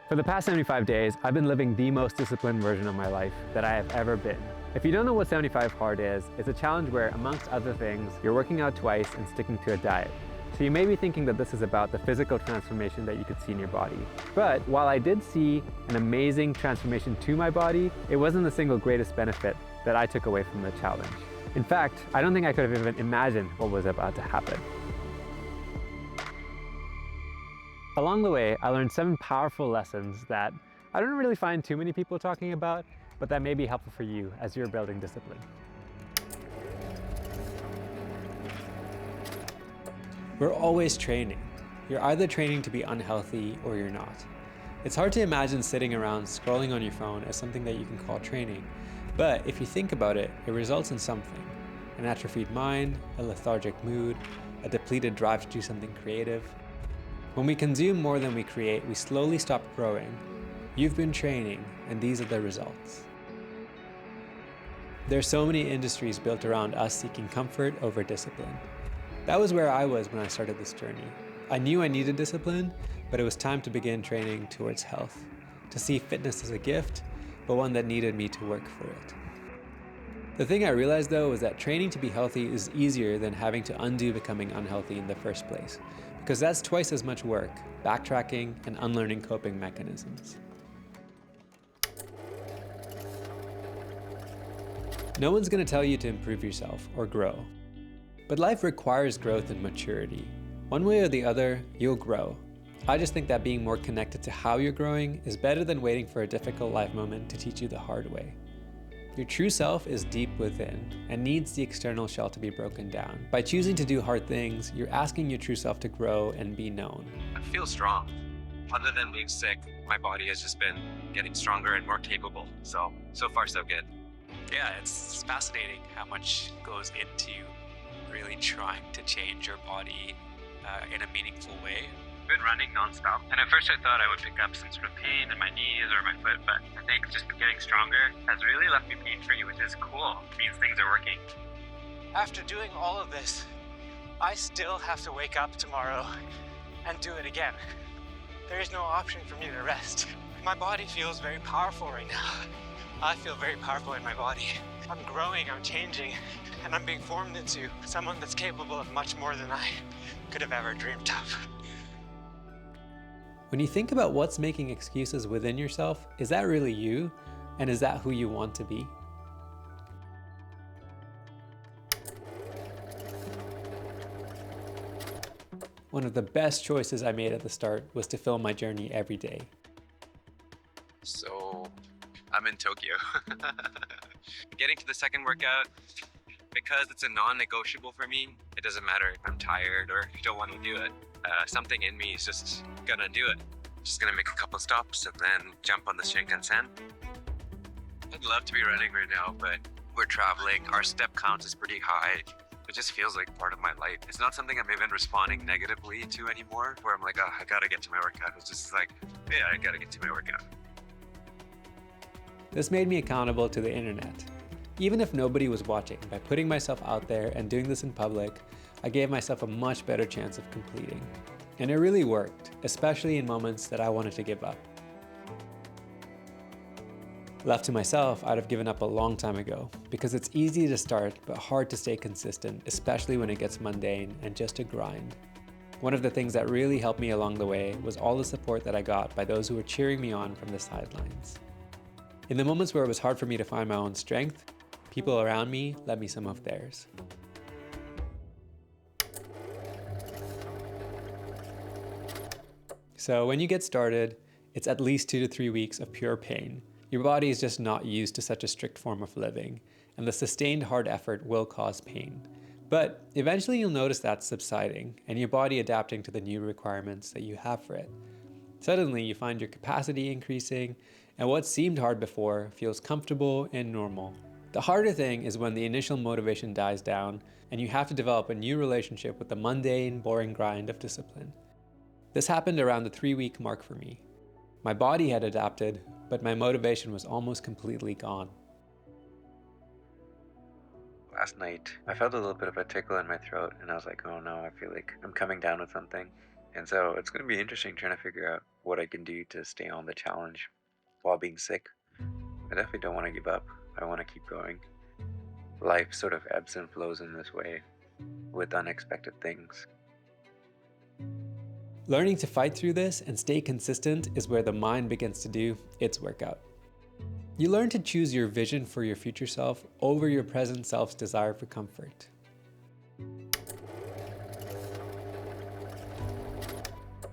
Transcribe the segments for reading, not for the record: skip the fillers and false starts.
For the past 75 days, I've been living the most disciplined version of my life that I have ever been. If you don't know what 75 Hard is, it's a challenge where, amongst other things, you're working out twice and sticking to a diet. So you may be thinking that this is about the physical transformation that you could see in your body. But while I did see an amazing transformation to my body, it wasn't the single greatest benefit that I took away from the challenge. In fact, I don't think I could have even imagined what was about to happen. Along the way, I learned 7 powerful lessons that I don't really find too many people talking about, but that may be helpful for you as you're building discipline. We're always training. You're either training to be unhealthy or you're not. It's hard to imagine sitting around scrolling on your phone as something that you can call training, but if you think about it, it results in something. An atrophied mind, a lethargic mood, a depleted drive to do something creative. When we consume more than we create, we slowly stop growing. You've been training, and these are the results. There are so many industries built around us seeking comfort over discipline. That was where I was when I started this journey. I knew I needed discipline, but it was time to begin training towards health, to see fitness as a gift, but one that needed me to work for it. The thing I realized though was that training to be healthy is easier than having to undo becoming unhealthy in the first place, because that's twice as much work, backtracking and unlearning coping mechanisms. No one's going to tell you to improve yourself or grow. But life requires growth and maturity. One way or the other, you'll grow. I just think that being more connected to how you're growing is better than waiting for a difficult life moment to teach you the hard way. Your true self is deep within and needs the external shell to be broken down. By choosing to do hard things, you're asking your true self to grow and be known. I feel strong. Other than being sick, my body has just been getting stronger and more capable. So far so good. Yeah, it's fascinating how much goes into really trying to change your body in a meaningful way. Been running nonstop, and at first I thought I would pick up some sort of pain in my knees or my foot, but I think just getting stronger has really left me pain-free, which is cool. It means things are working. After doing all of this, I still have to wake up tomorrow and do it again. There is no option for me to rest. My body feels very powerful right now. I feel very powerful in my body. I'm growing, I'm changing, and I'm being formed into someone that's capable of much more than I could have ever dreamed of. When you think about what's making excuses within yourself, is that really you? And is that who you want to be? One of the best choices I made at the start was to film my journey every day. So I'm in Tokyo. Getting to the second workout, because it's a non-negotiable for me, it doesn't matter if I'm tired or don't want to do it. Something in me is just gonna do it. Just gonna make a couple stops and then jump on the Shinkansen. I'd love to be running right now, but we're traveling. Our step count is pretty high. It just feels like part of my life. It's not something I'm even responding negatively to anymore, where I'm like, oh, I gotta get to my workout. It's just like, yeah, I gotta get to my workout. This made me accountable to the internet. Even if nobody was watching, by putting myself out there and doing this in public, I gave myself a much better chance of completing. And it really worked, especially in moments that I wanted to give up. Left to myself, I'd have given up a long time ago, because it's easy to start but hard to stay consistent, especially when it gets mundane and just a grind. One of the things that really helped me along the way was all the support that I got by those who were cheering me on from the sidelines. In the moments where it was hard for me to find my own strength, people around me lent me some of theirs. So when you get started, it's at least 2 to 3 weeks of pure pain. Your body is just not used to such a strict form of living, and the sustained hard effort will cause pain. But eventually you'll notice that subsiding, and your body adapting to the new requirements that you have for it. Suddenly you find your capacity increasing, and what seemed hard before feels comfortable and normal. The harder thing is when the initial motivation dies down, and you have to develop a new relationship with the mundane, boring grind of discipline. This happened around the 3-week mark for me. My body had adapted, but my motivation was almost completely gone. Last night, I felt a little bit of a tickle in my throat, and I was like, oh no, I feel like I'm coming down with something. And so it's going to be interesting trying to figure out what I can do to stay on the challenge while being sick. I definitely don't want to give up. I want to keep going. Life sort of ebbs and flows in this way with unexpected things. Learning to fight through this and stay consistent is where the mind begins to do its workout. You learn to choose your vision for your future self over your present self's desire for comfort.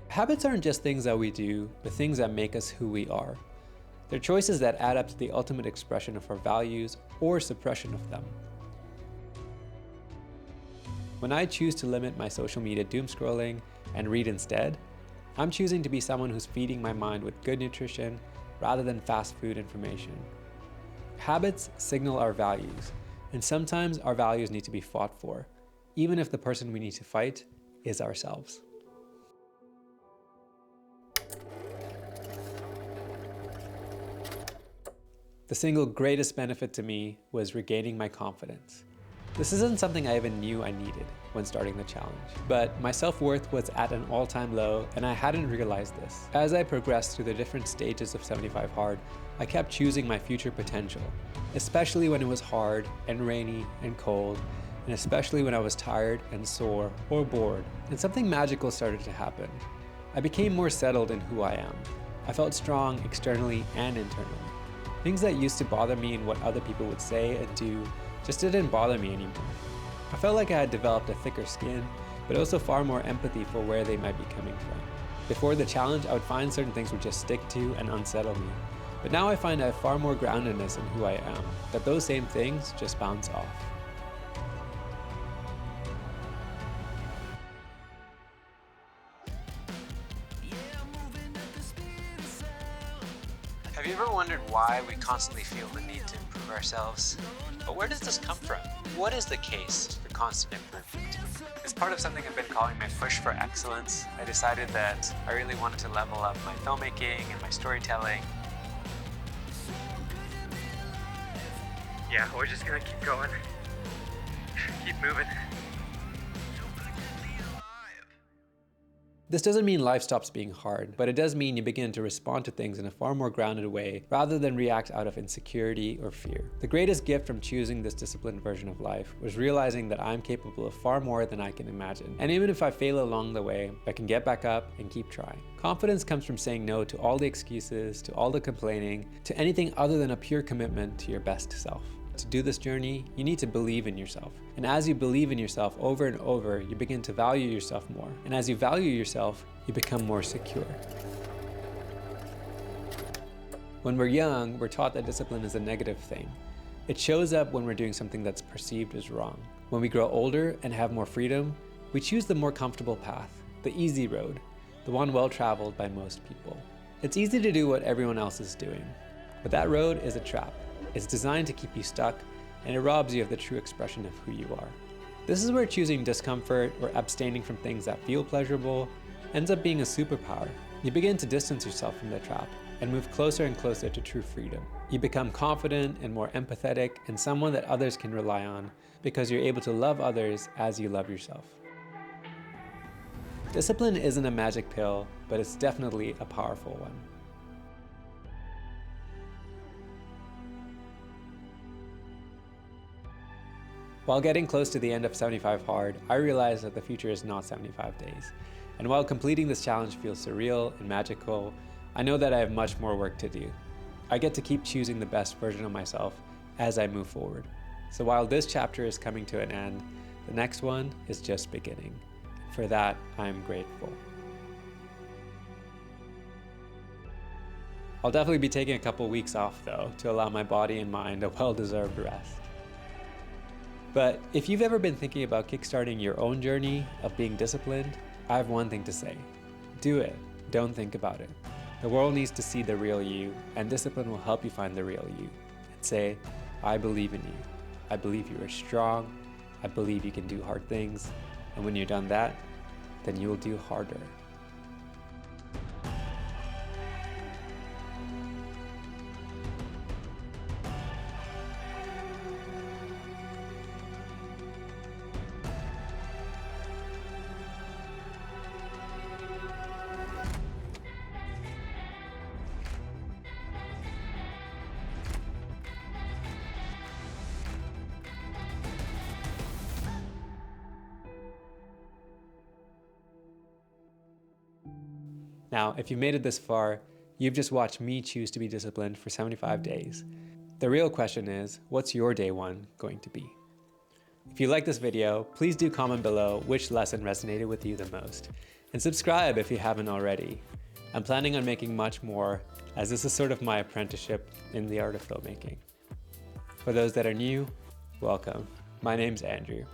Habits aren't just things that we do, but things that make us who we are. They're choices that add up to the ultimate expression of our values or suppression of them. When I choose to limit my social media doom scrolling and read instead, I'm choosing to be someone who's feeding my mind with good nutrition rather than fast food information. Habits signal our values, and sometimes our values need to be fought for, even if the person we need to fight is ourselves. The single greatest benefit to me was regaining my confidence. This isn't something I even knew I needed when starting the challenge, but my self-worth was at an all-time low and I hadn't realized this. As I progressed through the different stages of 75 Hard, I kept choosing my future potential, especially when it was hard and rainy and cold, and especially when I was tired and sore or bored. And something magical started to happen. I became more settled in who I am. I felt strong externally and internally. Things that used to bother me and what other people would say and do just didn't bother me anymore. I felt like I had developed a thicker skin, but also far more empathy for where they might be coming from. Before the challenge, I would find certain things would just stick to and unsettle me. But now I find I have far more groundedness in who I am, that those same things just bounce off. Have you ever wondered why we constantly feel the need to improve ourselves? But where does this come from? What is the case for constant improvement? As part of something I've been calling my push for excellence, I decided that I really wanted to level up my filmmaking and my storytelling. Yeah, we're just gonna keep going. Keep moving. This doesn't mean life stops being hard, but it does mean you begin to respond to things in a far more grounded way rather than react out of insecurity or fear. The greatest gift from choosing this disciplined version of life was realizing that I'm capable of far more than I can imagine. And even if I fail along the way, I can get back up and keep trying. Confidence comes from saying no to all the excuses, to all the complaining, to anything other than a pure commitment to your best self. To do this journey, you need to believe in yourself. And as you believe in yourself over and over, you begin to value yourself more. And as you value yourself, you become more secure. When we're young, we're taught that discipline is a negative thing. It shows up when we're doing something that's perceived as wrong. When we grow older and have more freedom, we choose the more comfortable path, the easy road, the one well traveled by most people. It's easy to do what everyone else is doing, but that road is a trap. It's designed to keep you stuck, and it robs you of the true expression of who you are. This is where choosing discomfort or abstaining from things that feel pleasurable ends up being a superpower. You begin to distance yourself from the trap and move closer and closer to true freedom. You become confident and more empathetic and someone that others can rely on because you're able to love others as you love yourself. Discipline isn't a magic pill, but it's definitely a powerful one. While getting close to the end of 75 Hard, I realized that the future is not 75 days. And while completing this challenge feels surreal and magical, I know that I have much more work to do. I get to keep choosing the best version of myself as I move forward. So while this chapter is coming to an end, the next one is just beginning. For that, I am grateful. I'll definitely be taking a couple weeks off though, to allow my body and mind a well-deserved rest. But if you've ever been thinking about kickstarting your own journey of being disciplined, I have one thing to say. Do it. Don't think about it. The world needs to see the real you, and discipline will help you find the real you. And say, I believe in you. I believe you are strong. I believe you can do hard things. And when you're done that, then you will do harder. Now, if you've made it this far, you've just watched me choose to be disciplined for 75 days. The real question is, what's your day one going to be? If you like this video, please do comment below which lesson resonated with you the most, and subscribe if you haven't already. I'm planning on making much more, as this is sort of my apprenticeship in the art of filmmaking. For those that are new, welcome. My name's Andrew.